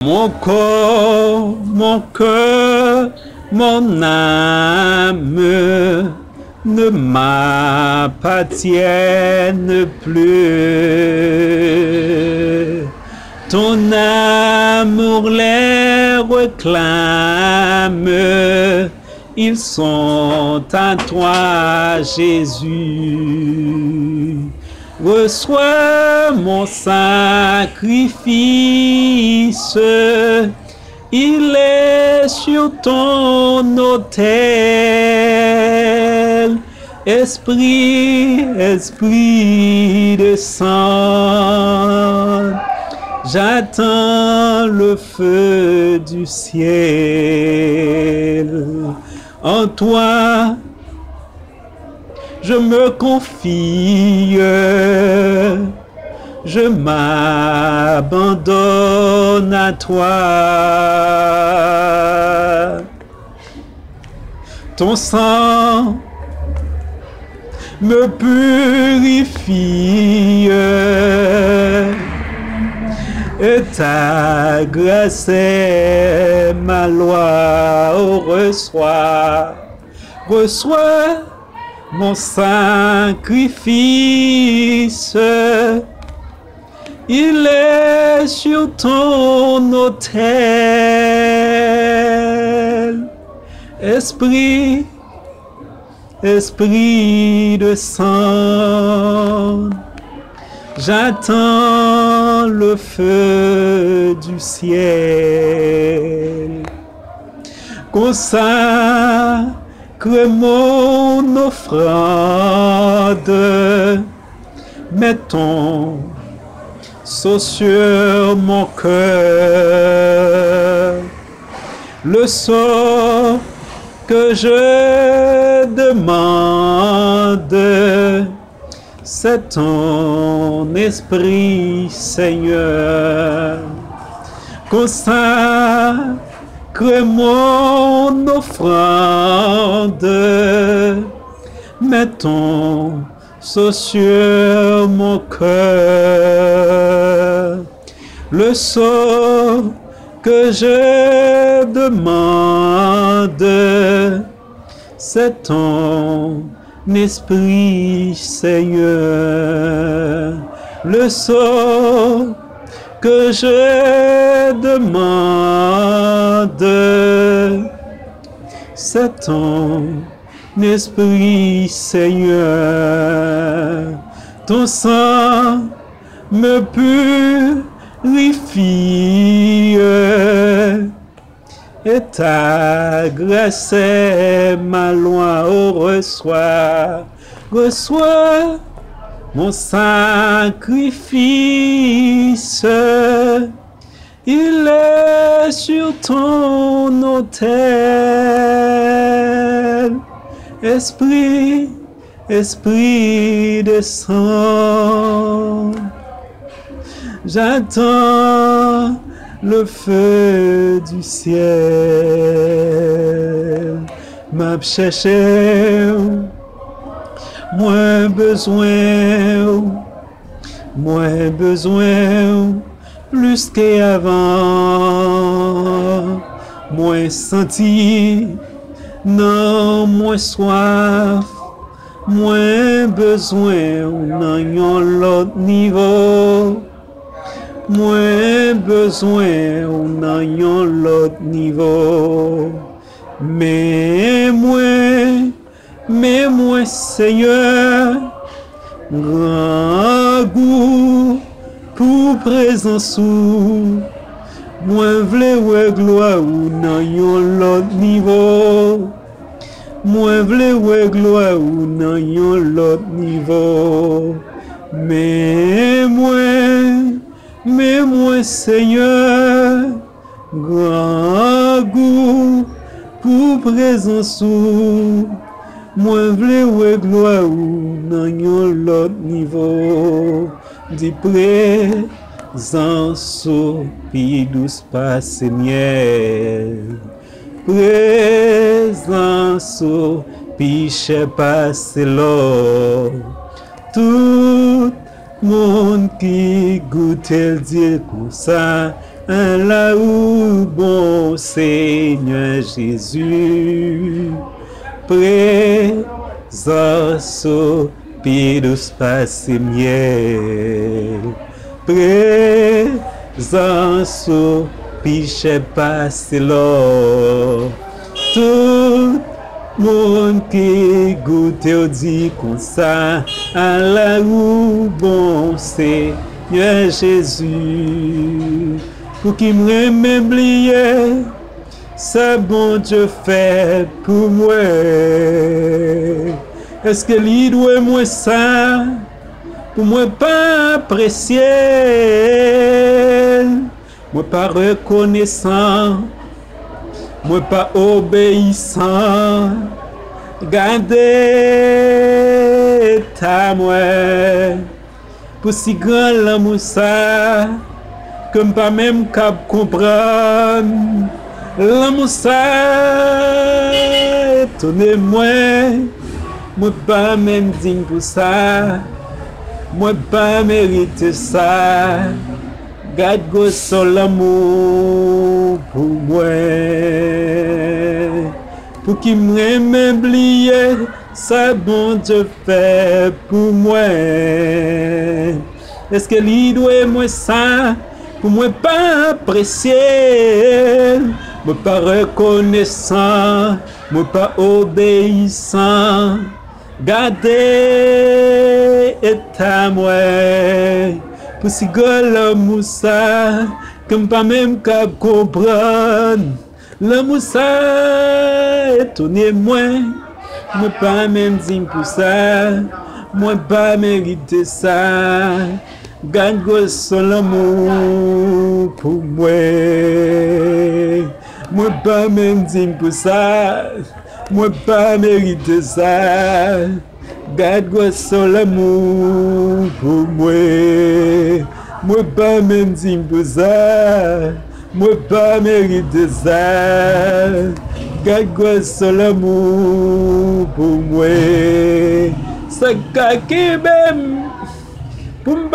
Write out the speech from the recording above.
Mon corps, mon cœur, mon âme ne m'appartiennent plus. Ton amour les réclame, ils sont à toi, Jésus. Reçois mon sacrifice, il est sur ton autel. Esprit, Esprit de sang, j'attends le feu du ciel. En toi, je me confie, je m'abandonne à toi. Ton sang me purifie et ta grâce est ma loi. Oh, reçois mon sacrifice, il est sur ton autel. Esprit, Esprit de sang, j'attends le feu du ciel. Consacre mon offrande, mets ton sceau sur mon cœur. Le sceau que je demande, c'est ton esprit, Seigneur. Consacre mon offrande, mets ton sceau sur mon cœur. Le sceau que je demande, c'est ton esprit, Seigneur. Le sceau que je demande, c'est ton esprit, Seigneur. Ton sang me purifie et ta grâce est ma loi. Oh, reçois mon sacrifice, il est sur ton autel. Esprit, Esprit de sang, j'attends le feu du ciel. M'a cherché, moins besoin, plus qu'avant, moins senti, non, moins soif, moins besoin, dans l'autre niveau, moins besoin, dans l'autre niveau, mais moi, Seigneur, grand goût pour présence ou moi vle ouais gloire ou dans l'autre niveau, moi vle ouais gloire ou dans l'autre niveau, mais moi, Seigneur, grand goût pour présence ou moi vle ouais gloire ou dans l'autre niveau, di présence au pays douce passe miel, présence au pays cher passe l'or, tout monde qui goûte le dit comme ça, là où bon Seigneur Jésus, présence au pied de space miel, présence au piche passe l'or, tout monde qui goûte au dit comme ça, là où bon Seigneur Jésus, pour qui me m'oublier, ça bon Dieu fait pour moi. Est-ce que lui doit moi ça, pour moi pas apprécier, moi pas reconnaissant, moi pas obéissant, gardez ta moi, pour si grand l'amour ça, comme pas même cap comprendre, l'amour ça, étonnez-moi, moi pas même digne pour ça, moi pas mérite ça, garde go sur l'amour pour moi, pour qu'il m'oublier, ça bon Dieu fait pour moi. Est-ce que lui doit moi ça, pour moi pas apprécier, moi pas reconnaissant, moi pas obéissant, gardez état moi, pour si l'amour ça, comme pas même qu'à comprendre, l'amour ça, étonnez-moi, moi pas même digne pour ça, moi pas mérite ça, garde son l'amour pour moi, moi pas même digne pour ça, moi pas mérite ça, garde son l'amour pour moi, moi pas même digne pour ça, moi pas mérite ça, garde son l'amour pour moi, ça qui même pour me